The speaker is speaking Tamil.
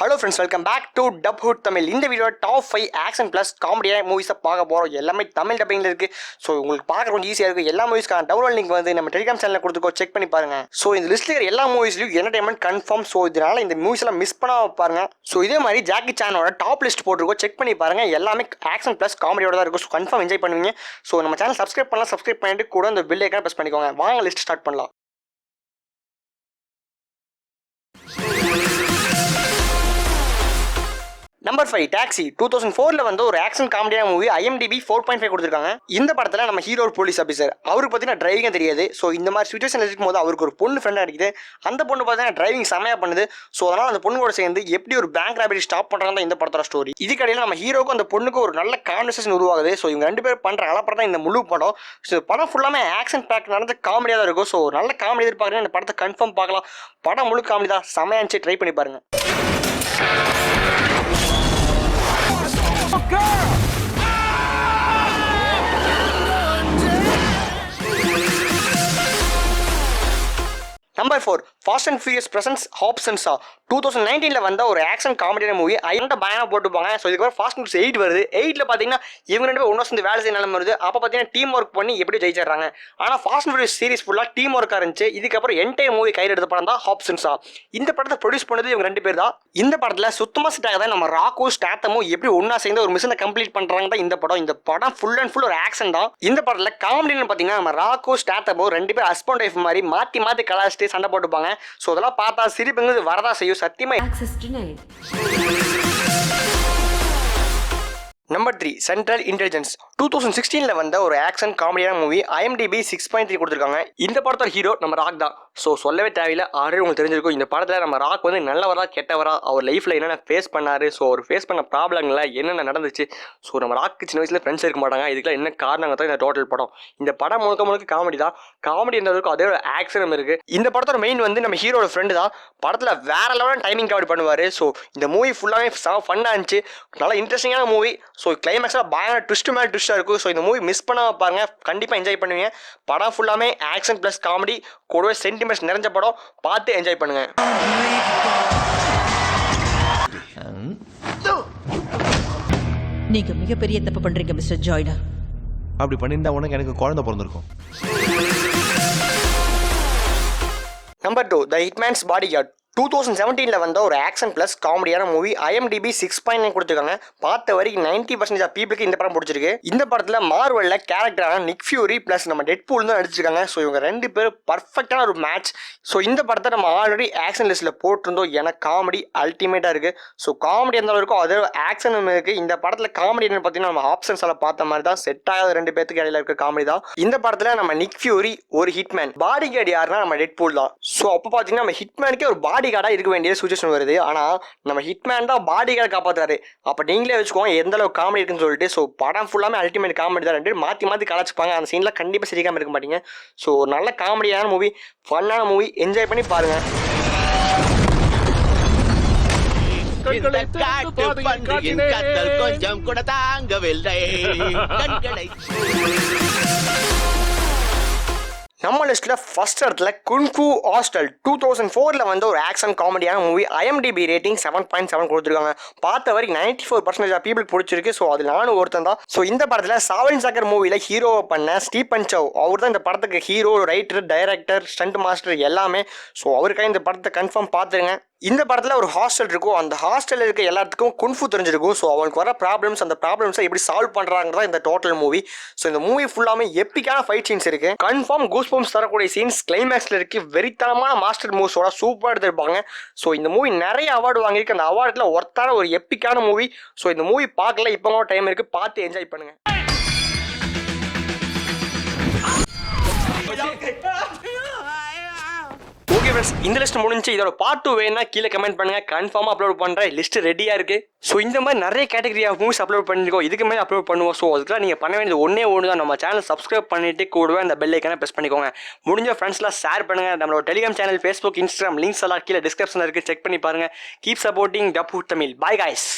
Hello friends, welcome back to dub hood Tamil. இந்த வீடியோ டாப் 5 ஆக்ஷன் ப்ளஸ் காமெடியாக மூவிஸை பார்க்க போகிறோம். எல்லாமே தமிழ் டப்பிங்கில் இருக்குது. ஸோ உங்களுக்கு பார்க்க கொஞ்சம் ஈஸியாக இருக்குது. எல்லா மூவிஸ்க்கான டவுன்லோட் லிங்க் வந்து நம்ம டெலிகிராம் சேனலில் கொடுத்துக்கோ, செக் பண்ணி பாருங்க. ஸோ இந்த லிஸ்ட்டில் இருக்கிற எல்லா மூவிஸ்லையும் என்டர்டைன்மெண்ட் கன்ஃபார்ம். ஸோ இதனால் இந்த மூவிஸ் எல்லாம் மிஸ் பண்ணாம பாருங்க. ஸோ இதே மாதிரி ஜாக்கி சானோட டாப் லிஸ்ட் போட்டிருக்கோம், செக் பண்ணி பாருங்க. எல்லாமே ஆக்ஷன் ப்ளஸ் காமெடியோட தான் இருக்கும். ஸோ கன்ஃபார்ம் என்ஜாய் பண்ணுவீங்க. ஸோ நம்ம சேனல் சப்ஸ்கிரைப் பண்ணலாம், சப்ஸ்கிரைப் பண்ணிட்டு கூட அந்த பெல் ஐக்கான ப்ரெஸ் பண்ணிக்கோங்க. வாங்க லிஸ்ட் ஸ்டார்ட் பண்ணலாம். நம்பர் 5 டாக்ஸி 2004 வந்து ஒரு ஆக்ஷன் காமெடியான மூவி. IMDb 4.5 கொடுத்துருக்காங்க. இந்த படத்தில் நம்ம ஹீரோ ஒரு போலீஸ் ஆஃபீஸர். அவருக்கு பார்த்தீங்கன்னா டிரைவிங் தெரியாது. ஸோ இந்த மாதிரி சுச்சுவேஷன் இருக்கும்போது அவருக்கு ஒரு பொண்ணு ஃப்ரெண்டாக அடிக்குது. அந்த பொண்ணு பார்த்தீங்கன்னா டிரைவிங் செமையாக பண்ணுது. ஸோ அதனால் அந்த பொண்ணு கூட சேர்ந்து எப்படி ஒரு பேங்க் ராபரி ஸ்டாப் பண்ணுறாங்க இந்த படத்தோட ஸ்டோரி. இதுக்கடையில் நம்ம ஹீரோக்கும் அந்த பொண்ணுக்கு ஒரு நல்ல கான்வர்சேஷன் உருவாகுது. ஸோ இவங்க ரெண்டு பேர் பண்ணுற அலப்படம் தான் இந்த முழு படம். ஸோ படம் ஃபுல்லாமே ஆக்ஷன் பேக் நடந்த காமெடியாக தான் இருக்கும். ஸோ நல்ல காமெடி எதிர்பார்க்குறேன். இந்த படத்தை கன்ஃபார்ம் பார்க்கலாம். படம் முழு காமெடி தான், செமையாக இருந்துச்சு, ட்ரை பண்ணி பாருங்க. Number 4 Fast and Furious Presents Hobbs and Shaw 2019 வந்த ஒரு ஆக்ஷன் காமெடியான மூவி. ஐயன்ட்ட பயணம் போட்டுப்பாங்க. ஸோ இதுக்கு ஃபாஸ்ட் அண்ட் 8 வருது. 8ல் பார்த்தீங்கன்னா இவங்க ரெண்டு பேர் ஒன்றா சேர்ந்து வேலை செய்ய நிலைமை வருது. அப்போ பார்த்தீங்கன்னா டீம் ஒர்க் பண்ணி எப்படி ஜெயிச்சிடுறாங்க. ஆனால் ஃபாஸ்ட் அண்ட் ஃபியூரியஸ் சீரிஸ் ஃபுல்லாக டீம் ஒர்க்காக இருந்துச்சு. இதுக்கப்புறம் என்டையர் மூவி கையில் எடுத்த படம் தான் ஹாப்ஸ் அண்ட் ஷா. இந்த படத்தை ப்ரொடியூஸ் பண்ணது இவங்க ரெண்டு பேர் தான். இந்த படத்தில் சுத்தமாக செட் ஆகாத நம்ம ராக்கும் ஸ்டாத்தமும் எப்படி ஒன்றா சேர்ந்து ஒரு மிஷனை கம்ப்ளீட் பண்ணுறாங்க தான் இந்த படம். இந்த படம் ஃபுல் அண்ட் ஃபுல் ஒரு ஆக்ஷன் தான். இந்த படத்தில் காமெடின்னு பார்த்தீங்கன்னா நம்ம ராக்கும் ஸ்டாத்தமும் ரெண்டு பேர் ஹஸ்பண்ட் ஒய்ஃப் மாதிரி மாற்றி மாற்றி கலாச்சிட்டு சண்டை போட்டுப்பாங்க. ஸோ அதெல்லாம் பார்த்தா சிரிப்புங்கிறது வரதா செய்யும். சத்தியமா. நம்பர் 3 சென்ட்ரல் இன்டெலிஜென்ஸ் 2016 வந்த ஒரு ஆக்ஷன் காமெடியான மூவி. IMDb 6.3 கொடுத்துருக்காங்க. இந்த படத்தோட ஹீரோ நம்ம ராக் தான். ஸோ சொல்லவே தேவையில்லை, ஆல்ரெடி உங்களுக்கு தெரிஞ்சிருக்கும். இந்த படத்தில் நம்ம ராக் வந்து நல்லவரா கெட்டவரா, அவர் லைஃப்பில் என்னென்ன ஃபேஸ் பண்ணார், ஸோ அவர் ஃபேஸ் பண்ண ப்ராப்ளம்ல என்னென்ன நடந்துச்சு. ஸோ நம்ம ராக்கு சின்ன வயசில் ஃப்ரெண்ட்ஸ் இருக்க மாட்டாங்க. இதுக்கெல்லாம் என்ன காரணங்க தான் இந்த டோட்டல் படம். இந்த படம் முழுக்க காமெடி தான். காமெடி இருந்ததுக்கும் அதே ஒரு ஆக்ஷனும் இருக்குது. இந்த படத்தோட மெயின் வந்து நம்ம ஹீரோட ஃப்ரெண்டு தான். படத்தில் வேற லெவலான டைமிங் காமெடி பண்ணுவார். ஸோ இந்த மூவி ஃபுல்லாகவே ஃபன்னாக இருந்துச்சு. நல்லா இன்ட்ரெஸ்டிங்கான மூவி. ஸோ கிளைமேக்ஸில் பயங்கர ட்விஸ்ட் மேலே ட்விஸ்ட்டாக இருக்கும். ஸோ இந்த மூவி மிஸ் பண்ணாம பாருங்க, கண்டிப்பாக என்ஜாய் பண்ணுவீங்க. படம் ஃபுல்லாமே ஆக்ஷன் ப்ளஸ் காமெடி கூடவே சென்டிமெண்ட்ஸ் நிறைஞ்ச படம். பார்த்து என்ஜாய் பண்ணுங்க. நீங்க மிகப்பெரிய தப்பு பண்றீங்க மிஸ்டர் ஜாய்டா. அப்படி பண்ணியிருந்தா உனக்கு எனக்கு குழந்தை பிறந்திருக்கும். நம்பர் 2 த ஹிட்மேன்ஸ் பாடிகார்ட் 2017 வந்த ஒரு ஆக்ஷன் ப்ளஸ் காமெடியான மூவி. IMDb 6.9 கொடுத்துருக்காங்க. பார்த்த வரைக்கும் 90% ஆஃப் பீப்புளுக்கு இந்த படம் பிடிச்சிருக்கு. இந்த படத்தில் மார்வெல்ல கேரக்டரான நிக் ஃபியூரி ப்ளஸ் நம்ம டெட்பூல் தான் நடிச்சிருக்காங்க. ஸோ இவங்க ரெண்டு பேரும் பர்ஃபெக்டான ஒரு மேட்ச். ஸோ இந்த படத்தை நம்ம ஆல்ரெடி ஆக்ஷன் லிஸ்ட்டில் போட்டிருந்தோம். எனக்கு காமெடி அல்டிமேட்டாக இருக்குது. ஸோ காமெடி எந்த அளவு இருக்கோ அதே ஆக்ஷனும் இருக்குது. இந்த படத்தில் காமெடி என்னன்னு பார்த்தீங்கன்னா நம்ம ஆப்ஷன்ஸில் பார்த்த மாதிரி தான், செட் ஆகாத ரெண்டு பேருக்கு இடையில இருக்க காமெடி தான். இந்த படத்தில் நம்ம நிக் ஃபியூரி ஒரு ஹிட்மேன், பாடி கார்டு யாருன்னா நம்ம டெட்பூல் தான். ஸோ அப்போ பார்த்தீங்கன்னா நம்ம ஹிட்மேனுக்கே ஒரு பாடி கார்டாக இருக்க வேண்டிய சுச்சுவேஷன் வருது. ஆனால் நம்ம ஹிட்மேன் தான் பாடி கார்டு காப்பாற்றுறாரு. அப்போ நீங்களே வச்சுக்கோங்க எந்த அளவுக்கு காமெடி இருக்குன்னு சொல்லிட்டு. ஸோ படம் ஃபுல்லாமே அல்டிமேட் காமெடி தான். ரெண்டு மாற்றி கலாச்சிப்பாங்க. அந்த சீன்லாம் கண்டிப்பாக சிரிக்காமல் இருக்க மாட்டீங்க. ஸோ ஒரு நல்ல காமெடியான மூவி, ஃபன்னான மூவி, என்ஜாய் பண்ணி பாருங்க. கொஞ்சம் கூட தாங்கவில்லை. நம்ம லிஸ்ட்டில் ஃபர்ஸ்ட் இடத்துல குன்ஃபூ ஹாஸ்டல் 2004 வந்த ஒரு ஆக்ஷன் காமெடியான மூவி. IMDb ரேட்டிங் 7.7 கொடுத்துருக்காங்க. பார்த்த வரைக்கும் 94% ஆஃப் பீப்புள் பிடிச்சிருக்கு. ஸோ அதில் நானும் ஒருத்தன் தான். ஸோ இந்த படத்தில் சாவலின் சாக்கர் மூவியில் ஹீரோவை பண்ண ஸ்டீபன் சவ், அவர் தான் இந்த படத்துக்கு hero, writer, director, stunt master எல்லாமே. ஸோ அவருக்காக இந்த படத்தை கன்ஃபார்ம் பார்த்துருங்க. இந்த படத்தில் ஒரு ஹாஸ்டல் இருக்கும். அந்த ஹாஸ்டலில் இருக்க எல்லாத்துக்கும் குன்ஃபு தெரிஞ்சிருக்கும். ஸோ அவங்களுக்கு வர ப்ராப்ளம்ஸ், அந்த ப்ராப்ளம்ஸை எப்படி சால்வ் பண்ணுறாங்கிறதா இந்த டோட்டல் மூவி. ஸோ இந்த மூவி ஃபுல்லாமே எப்பிக்கான ஃபைட் சீன்ஸ் இருக்குது. கன்ஃபார்ம் கூஸ்பம்ஸ் தரக்கூடிய சீன்ஸ் கிளைமேக்ஸில் இருக்குது. வெறித்தனமான மாஸ்டர் மூவ்ஸோட சூப்பராக எடுத்துருப்பாங்க. ஸோ இந்த மூவி நிறைய அவார்டு வாங்கியிருக்கு. அந்த அவார்டில் ஒருத்தான ஒரு எப்பிக்கான மூவி. ஸோ இந்த மூவி பார்க்கல, இப்போ கூட டைம் இருக்குது, பார்த்து என்ஜாய் பண்ணுங்கள். ஓகே ஃப்ரெண்ட்ஸ், இந்த லிஸ்ட் முடிஞ்சு. இதோட பார்ட் 2 வேணும்னா கீழே கமெண்ட் பண்ணுங்க, கன்ஃபார்மாக அப்லோட் பண்ணுறேன். லிஸ்ட் ரெடியாக இருக்குது. ஸோ இந்த மாதிரி நிறைய கேட்டகரி ஆஃப் மூவிஸ் அப்லோட் பண்ணிருக்கோம். இதுக்கு மேலே அப்லோட் பண்ணுவோம். ஸோ அதுக்கெல்லாம் நீங்கள் பண்ண வேண்டியது ஒன்று தான், நம்ம சேனல் சப்ஸ்கிரைப் பண்ணிட்டு கூடவே அந்த பெல் ஐக்கானை ப்ரெஸ் பண்ணிக்கோங்க. முடிஞ்ச ஃப்ரெண்ட்ஸ்லாம் ஷேர் பண்ணுங்கள். நம்மளோட Telegram channel, Facebook, Instagram links எல்லாம் கீழே டிஸ்கிரிப்ஷனில் இருக்குது, செக் பண்ணி பாருங்கள். Keep supporting dub hood Tamil. Bye guys.